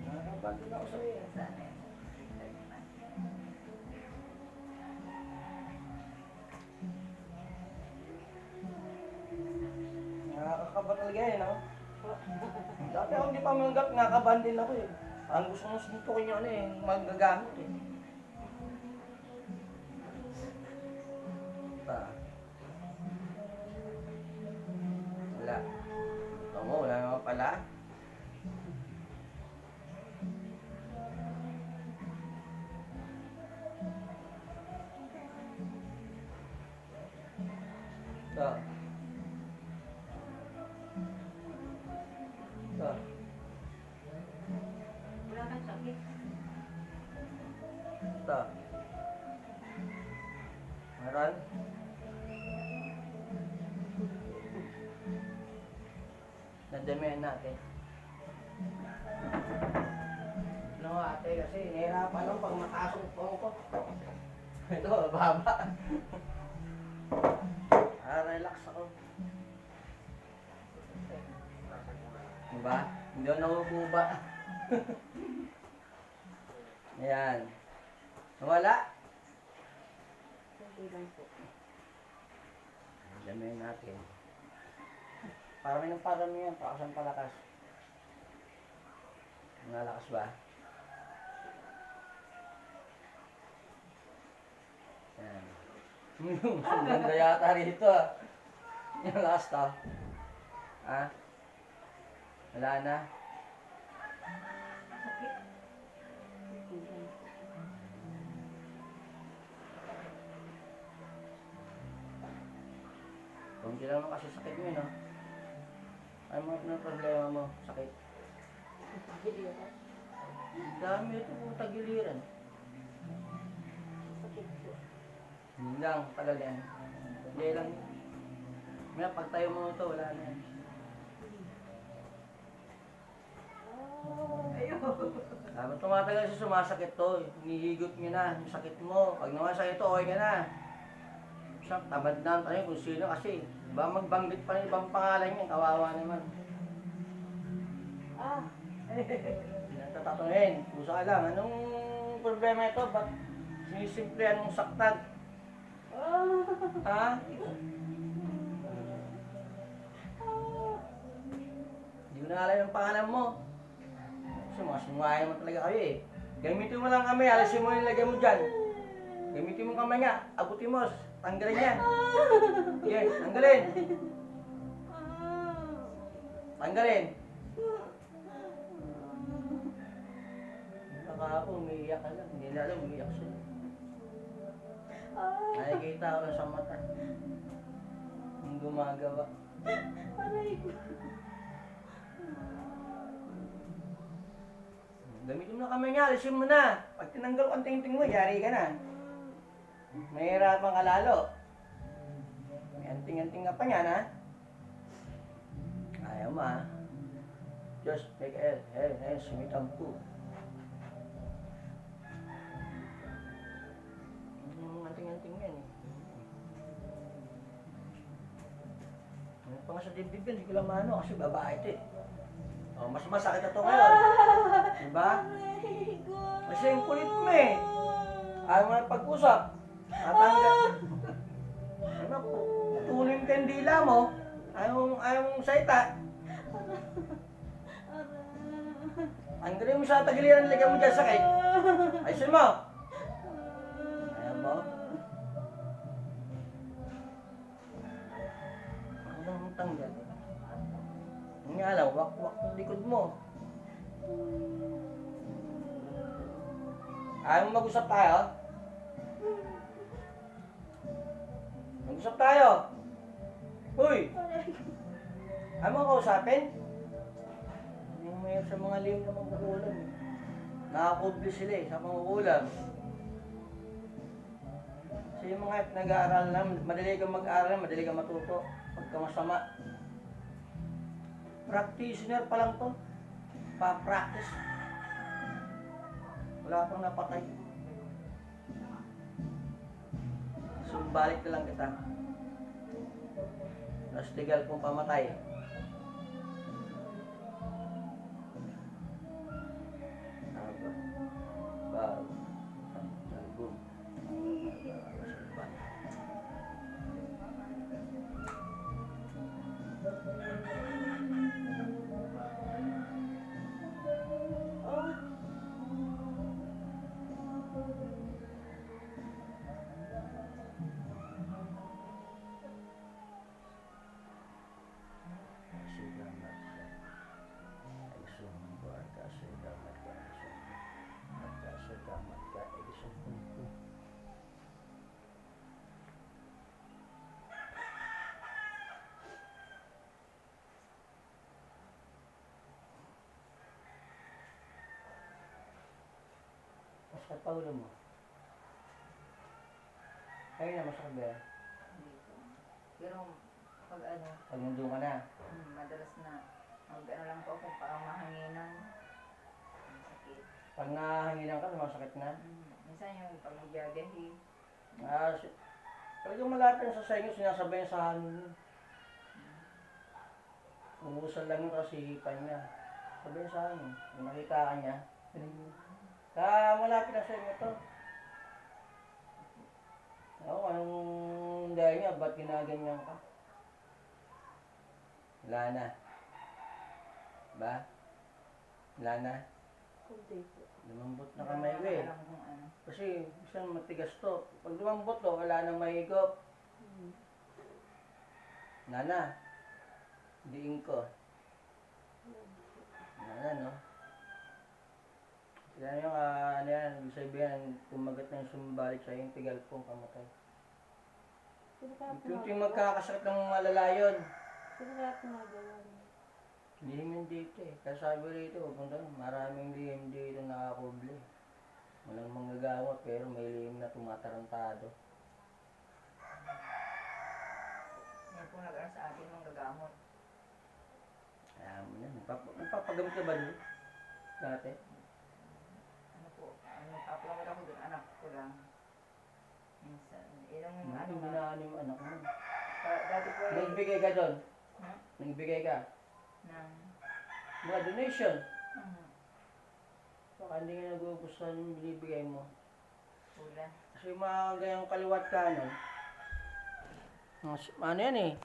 Nakakabandon ako sa iyo. Nakakakaba talaga eh, no? Dati ako hindi pa manggap, nakakabandin ako eh. Ang gusto mo suntukin yun eh, magagamit eh. Wala. Ito mo, wala naman pala. Ito. Ito. Wala kang sakit. Ito. Meron? Nadamihan natin. No, ate, kasi nahirapan lang pag mataas ang phone ko. Ito, baba. Relax ako. Diba? Hindi ako nakukuba. Ayan. Nawala? Okay lang po. Damihan natin. Parami ng parami yan. Pakasan palakas. Nalakas ba? Yan. Ang ganda yata rito ah. Yung last to. Ha? Wala na? Sakit. Kung hindi lang kasi sakit mo yun, no? Ano mga problema mo? Sakit? Giliran. Dami ito po tagiliran. Sakit po. Hindi lang, tagal yan. Hindi lang. May pagtayo mo ito, wala na yan. Ayun. Habang tumatagal siya, sumasakit to. Hinihigot nyo na yung sakit mo. Pag namasakit ito, okay ka na. Siya, tamad na tayo kung sino kasi. Ba magbanggit pa ng ibang pangalan niya, kawawa naman. Ah. Natatatungan, puso ka lang. Anong problema ito? Ba't sinisimplehan mong saktan? Ha? Hindi ko na alam yung pangalan mo. Sumasungay mo talaga kayo eh. Gamitin mo lang kami, alisin mo yung lagay mo dyan. Gamitin mo kamay nga, abutin mo, tanggalin yan. Sige, tanggalin. Tanggalin. Baka ako, umiiyak ka lang. Hindi na alam, umiiyak siya. Nakikita ko lang sa mata. Yung gumagawa. Aray ko. Gamitin mo na kamay nga, alisin mo na. Pag tinanggal ko ang tingting mo, yari ka na. Mahirapan ka lalo. May anting-anting ka pa yan, ha? Ayaw mo, ha? Just take it. Sumitang po. Yung anting-anting yan, eh. Ano pa nga sa dibdib yan, hindi ko lang maano kasi babae ito, eh. Oh, mas masakit na ito ngayon. Diba? Aray ko. Kasi yung kulit mo, eh. Ayaw mo na pag-usap. Tatanggal. Ano po? Tuloy yung kandila mo. Ayaw mong saita. Tanggalin mo sa tagiliran, lagyan mo dyan sakit. Ayusin mo. Ayaw mo. Ano mong tanggal? Ang nga lang, wak-wak yung likod mo. Ayaw mo mag-usap tayo? Mag-usap tayo. Uy! Ayaw mo kausapin? Yung may sa mga lihim na mangkukulam. Nakakubli sila eh, sa mangkukulam. Kasi yung mga nag-aaral na, madali kang mag-aaral, madali kang matuto. Pagka masama. Practitioner pa lang to. Pa-practice. Wala pang napatay. Sumbalik na lang kita. Nastigal kong pamatay. Masakit pa ulo mo. Ayun na, masakit ba yan? Dito. Pero pag ano, Pag nandun ka na. madalas na mag ano lang po ako parang mahanginan. Ang sakit. Pag nahanginan ka, masakit na. Minsan yung pag magbiyabiyahe, Talagang malapit sa sa inyo, sinasabay sa hangin. Umuusal lang yung kasihipan niya. Sabay sa hangin. Kung nakita ka niya, kaya malapit na sa inyo to. Oo, anong dahil niya, ba't ginaganyan ka? Wala na. Ba? Wala na. Kunti po. Lumambot na kamay ko eh. alam kung ano. Kasi minsan matigas to. Pag lumambot to, wala nang mahigop. Nana. Diin ko. Nana, no? Yan yung, ano yan, ibig sabihin, kumagat na yung sumbalik sa yung tigal pong kamatay. Sino kaya Yung yung magkakasakit ng malala yun. Sino kaya tumagawa niya? Lihim dito eh. Kaya sabi rito, punta, maraming lihim dito nakakuble. Walang manggagawa pero may lihim na tumatarantado. Yan po nag-ano sa akin ng gagamot. Kaya mo yan. Nagpapagamit ka ba doon? Dati? Ano po, papagamot ako doon, anak ko lang. Minsan, ilang ano Ano nga. ginaan yung anak mo? Dati po eh, Nagbigay ka doon? Hmm? Nagbigay ka? ng, Mga donation? hmm, Baka hindi ka nagugustuhan yung binibigay mo. pula. Kasi yung mga ganyang kaliwat kanan, ano yan eh,